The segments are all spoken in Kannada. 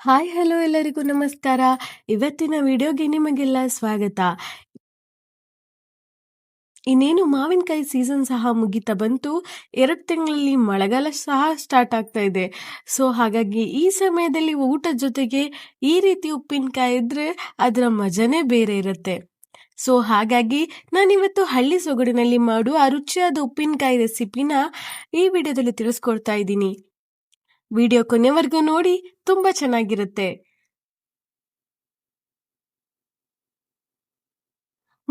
ಹಾಯ್ ಹಲೋ ಎಲ್ಲರಿಗೂ ನಮಸ್ಕಾರ. ಇವತ್ತಿನ ವಿಡಿಯೋಗೆ ನಿಮಗೆಲ್ಲ ಸ್ವಾಗತ. ಇನ್ನೇನು ಮಾವಿನಕಾಯಿ ಸೀಸನ್ ಸಹ ಮುಗಿತಾ ಬಂತು. 2 ತಿಂಗಳಲ್ಲಿ ಮಳೆಗಾಲ ಸಹ ಸ್ಟಾರ್ಟ್ ಆಗ್ತಾ ಇದೆ. ಸೊ ಹಾಗಾಗಿ ಈ ಸಮಯದಲ್ಲಿ ಊಟದ ಜೊತೆಗೆ ಈ ರೀತಿ ಉಪ್ಪಿನಕಾಯಿ ಇದ್ರೆ ಅದರ ಮಜಾನೇ ಬೇರೆ ಇರುತ್ತೆ. ಸೊ ಹಾಗಾಗಿ ನಾನಿವತ್ತು ಹಳ್ಳಿ ಸೊಗಡಿನಲ್ಲಿ ಮಾಡುವ ರುಚಿಯಾದ ಉಪ್ಪಿನಕಾಯಿ ರೆಸಿಪಿನ ಈ ವಿಡಿಯೋದಲ್ಲಿ ತಿಳಿಸ್ಕೊಡ್ತಾ ಇದ್ದೀನಿ. ವಿಡಿಯೋ ಕೊನೆವರೆಗೂ ನೋಡಿ, ತುಂಬಾ ಚೆನ್ನಾಗಿರುತ್ತೆ.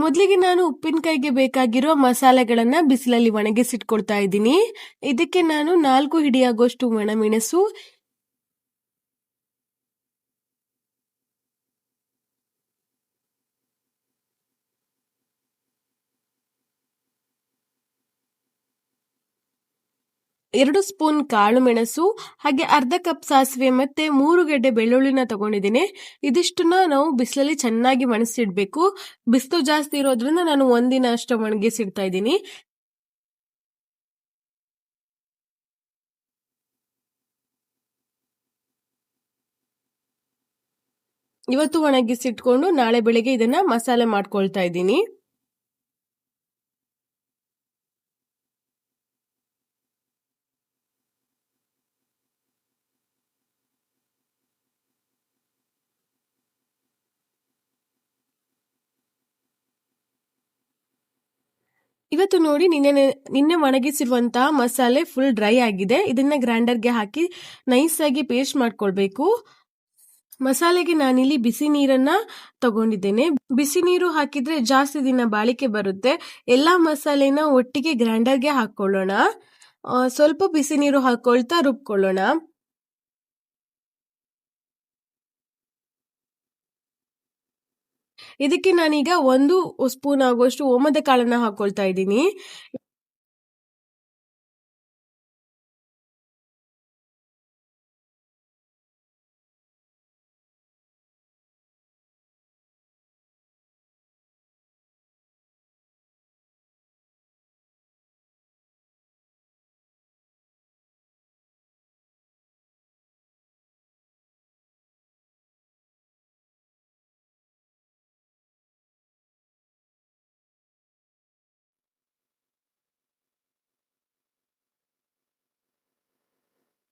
ಮೊದಲಿಗೆ ನಾನು ಉಪ್ಪಿನಕಾಯಿಗೆ ಬೇಕಾಗಿರುವ ಮಸಾಲೆಗಳನ್ನ ಬಿಸಿಲಲ್ಲಿ ಒಣಗಿಸಿಟ್ಕೊಳ್ತಾ ಇದ್ದೀನಿ. ಇದಕ್ಕೆ ನಾನು 4 ಹಿಡಿಯಾಗುವಷ್ಟು ಒಣಮೆಣಸು, 2 ಸ್ಪೂನ್ ಕಾಳು ಮೆಣಸು, ಹಾಗೆ ಅರ್ಧ ಕಪ್ ಸಾಸಿವೆ ಮತ್ತೆ 3 ಗೆಡ್ಡೆ ಬೆಳ್ಳುಳ್ಳಿನ ತಗೊಂಡಿದ್ದೀನಿ. ಇದಿಷ್ಟನ್ನ ನಾವು ಬಿಸಿಲಲ್ಲಿ ಚೆನ್ನಾಗಿ ಒಣಗಿಸಿಡ್ಬೇಕು. ಬಿಸಿಲು ಜಾಸ್ತಿ ಇರೋದ್ರಿಂದ ನಾನು ಒಂದಿನ ಅಷ್ಟು ಒಣಗಿಸಿಡ್ತಾ ಇದ್ದೀನಿ. ಇವತ್ತು ಒಣಗಿಸಿಟ್ಕೊಂಡು ನಾಳೆ ಬೆಳಿಗ್ಗೆ ಇದನ್ನ ಮಸಾಲೆ ಮಾಡ್ಕೊಳ್ತಾ ಇದ್ದೀನಿ. ಇವತ್ತು ನೋಡಿ ನಿನ್ನೆ ಒಣಗಿಸಿರುವಂತಹ ಮಸಾಲೆ ಫುಲ್ ಡ್ರೈ ಆಗಿದೆ. ಇದನ್ನ ಗ್ರೈಂಡರ್ಗೆ ಹಾಕಿ ನೈಸ್ ಆಗಿ ಪೇಸ್ಟ್ ಮಾಡ್ಕೊಳ್ಬೇಕು. ಮಸಾಲೆಗೆ ನಾನಿಲ್ಲಿ ಬಿಸಿ ನೀರನ್ನ ತಗೊಂಡಿದ್ದೇನೆ. ಬಿಸಿ ನೀರು ಹಾಕಿದ್ರೆ ಜಾಸ್ತಿ ದಿನ ಬಾಳಿಕೆ ಬರುತ್ತೆ. ಎಲ್ಲಾ ಮಸಾಲೆನ ಒಟ್ಟಿಗೆ ಗ್ರೈಂಡರ್ಗೆ ಹಾಕೊಳ್ಳೋಣ. ಸ್ವಲ್ಪ ಬಿಸಿ ನೀರು ಹಾಕೊಳ್ತಾ ರುಬ್ಕೊಳ್ಳೋಣ. ಇದಕ್ಕೆ ನಾನೀಗ 1 ಸ್ಪೂನ್ ಆಗುವಷ್ಟು ಓಮದ ಕಾಳನ್ನ ಹಾಕೊಳ್ತಾ ಇದ್ದೀನಿ.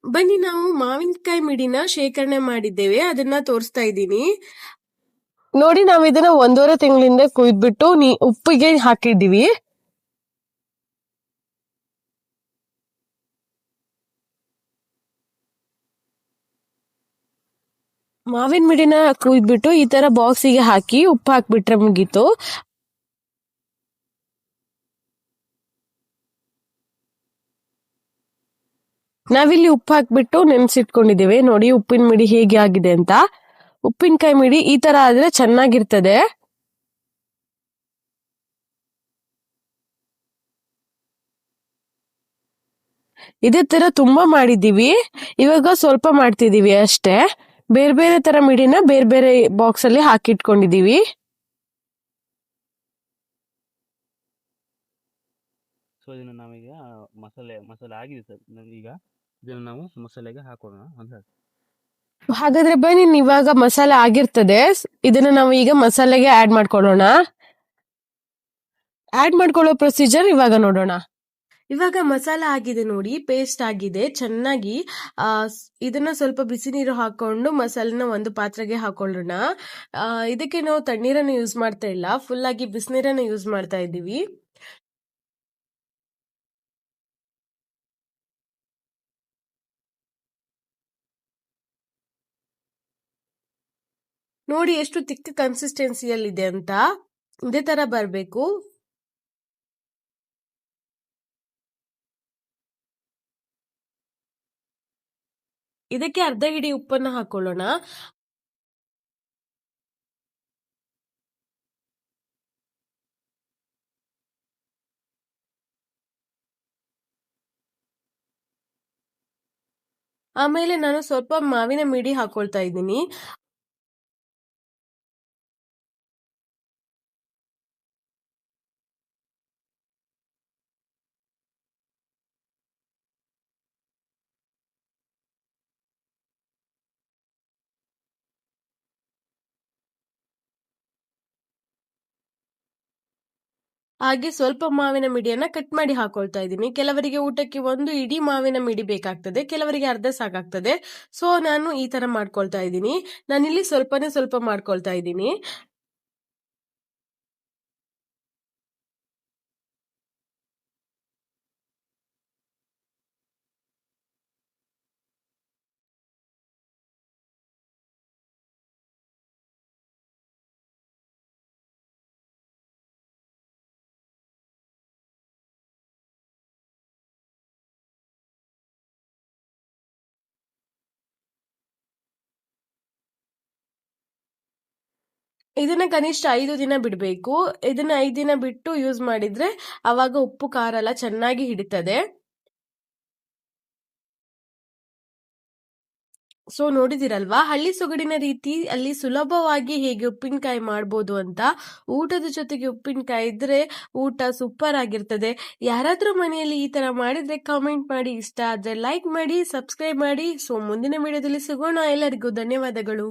ಬನ್ನಿ, ನಾವು ಮಾವಿನಕಾಯಿ ಮಿಡಿನ ಶೇಖರಣೆ ಮಾಡಿದ್ದೇವೆ, ಅದನ್ನ ತೋರಿಸ್ತಾ ಇದ್ದೀನಿ. ನೋಡಿ, ನಾವು ಇದನ್ನ 1.5 ತಿಂಗಳಿಂದ ಕುಯ್ದ್ಬಿಟ್ಟು ಉಪ್ಪಿಗೆ ಹಾಕಿದ್ದೀವಿ. ಮಾವಿನ ಮಿಡಿನ ಕುಯ್ದ್ಬಿಟ್ಟು ಈ ತರ ಬಾಕ್ಸಿಗೆ ಹಾಕಿ ಉಪ್ಪು ಹಾಕ್ಬಿಟ್ರೆ ಮುಗೀತು. ನಾವಿಲ್ಲಿ ಉಪ್ಪು ಹಾಕ್ಬಿಟ್ಟು ನೆನ್ಸಿಟ್ಕೊಂಡಿದ್ದೇವೆ. ನೋಡಿ ಉಪ್ಪಿನ ಮಿಡಿ ಹೇಗೆ ಆಗಿದೆ ಅಂತ. ಉಪ್ಪಿನಕಾಯಿ ಮಿಡಿ ಈ ತರ ಆದ್ರೆ ಚೆನ್ನಾಗಿರ್ತದೆ. ಇದೇ ತರ ತುಂಬಾ ಮಾಡಿದೀವಿ. ಇವಾಗ ಸ್ವಲ್ಪ ಮಾಡ್ತಿದೀವಿ ಅಷ್ಟೇ. ಬೇರೆ ಬೇರೆ ತರ ಮಿಡಿನ ಬೇರೆ ಬೇರೆ ಬಾಕ್ಸ್ ಅಲ್ಲಿ ಹಾಕಿಟ್ಕೊಂಡಿದೀವಿ. ಸೊ ಇದನ್ನು ನಾವೀಗ ಮಸಾಲೆ ಆಗಿದೆ ಸರ್. ಈಗ ಇದನ್ನು ನಾವು ಮಸಾಲೆಗೆ ಹಾಕೋಣ ಅಂತ. ಹಾಗಾದ್ರೆ ಬನ್ನಿ, ಇವಾಗ ಮಸಾಲೆ ಆಗಿರ್ತದೆ. ಇದನ್ನ ನಾವು ಈಗ ಮಸಾಲೆಗೆ ಆಡ್ ಮಾಡ್ಕೊಳ್ಳೋಣ. ಆಡ್ ಮಾಡ್ಕೊಳ್ಳೋ ಪ್ರೊಸೀಜರ್ ಇವಾಗ ನೋಡೋಣ. ಇವಾಗ ಮಸಾಲ ಆಗಿದೆ ನೋಡಿ, ಪೇಸ್ಟ್ ಆಗಿದೆ ಚೆನ್ನಾಗಿ. ಇದನ್ನ ಸ್ವಲ್ಪ ಬಿಸಿ ನೀರು ಹಾಕೊಂಡು ಮಸಾಲೆನ ಒಂದು ಪಾತ್ರೆಗೆ ಹಾಕೊಳ್ಳೋಣ. ಇದಕ್ಕೆ ನಾವು ತಣ್ಣೀರನ್ನು ಯೂಸ್ ಮಾಡ್ತಾ ಇಲ್ಲ, ಫುಲ್ ಆಗಿ ಬಿಸಿನೀರನ್ನು ಯೂಸ್ ಮಾಡ್ತಾ ಇದ್ದೀವಿ. ನೋಡಿ ಎಷ್ಟು ತಿಕ್ಕ ಕನ್ಸಿಸ್ಟೆನ್ಸಿಯಲ್ಲಿದೆ ಅಂತ. ಇದೇ ತರ ಬರ್ಬೇಕು. ಇದಕ್ಕೆ ಅರ್ಧ ಹಿಡಿ ಉಪ್ಪನ್ನ ಹಾಕೊಳ್ಳೋಣ. ಆಮೇಲೆ ನಾನು ಸ್ವಲ್ಪ ಮಾವಿನ ಮಿಡಿ ಹಾಕೊಳ್ತಾ ಇದ್ದೀನಿ. ಹಾಗೆ ಸ್ವಲ್ಪ ಮಾವಿನ ಮಿಡಿಯನ್ನ ಕಟ್ ಮಾಡಿ ಹಾಕೊಳ್ತಾ ಇದ್ದೀನಿ. ಕೆಲವರಿಗೆ ಊಟಕ್ಕೆ ಒಂದು ಇಡೀ ಮಾವಿನ ಮಿಡಿ ಬೇಕಾಗ್ತದೆ, ಕೆಲವರಿಗೆ ಅರ್ಧ ಸಾಕಾಗ್ತದೆ. ಸೊ ನಾನು ಈ ತರ ಮಾಡ್ಕೊಳ್ತಾ ಇದ್ದೀನಿ. ನಾನಿಲ್ಲಿ ಸ್ವಲ್ಪನೇ ಸ್ವಲ್ಪ ಮಾಡ್ಕೊಳ್ತಾ ಇದ್ದೀನಿ. ಇದನ್ನ ಕನಿಷ್ಠ 5 ದಿನ ಬಿಡಬೇಕು. ಇದನ್ನ 5 ದಿನ ಬಿಟ್ಟು ಯೂಸ್ ಮಾಡಿದ್ರೆ ಅವಾಗ ಉಪ್ಪು ಖಾರ ಎಲ್ಲ ಚೆನ್ನಾಗಿ ಹಿಡಿತದೆ. ಸೊ ನೋಡಿದಿರಲ್ವಾ, ಹಳ್ಳಿ ಸೊಗಡಿನ ರೀತಿ ಅಲ್ಲಿ ಸುಲಭವಾಗಿ ಹೇಗೆ ಉಪ್ಪಿನಕಾಯಿ ಮಾಡ್ಬೋದು ಅಂತ. ಊಟದ ಜೊತೆಗೆ ಉಪ್ಪಿನಕಾಯಿ ಇದ್ರೆ ಊಟ ಸೂಪರ್ ಆಗಿರ್ತದೆ. ಯಾರಾದ್ರೂ ಮನೆಯಲ್ಲಿ ಈ ತರ ಮಾಡಿದ್ರೆ ಕಾಮೆಂಟ್ ಮಾಡಿ, ಇಷ್ಟ ಆದ್ರೆ ಲೈಕ್ ಮಾಡಿ, ಸಬ್ಸ್ಕ್ರೈಬ್ ಮಾಡಿ. ಸೊ ಮುಂದಿನ ವಿಡಿಯೋದಲ್ಲಿ ಸಿಗೋಣ. ಎಲ್ಲರಿಗೂ ಧನ್ಯವಾದಗಳು.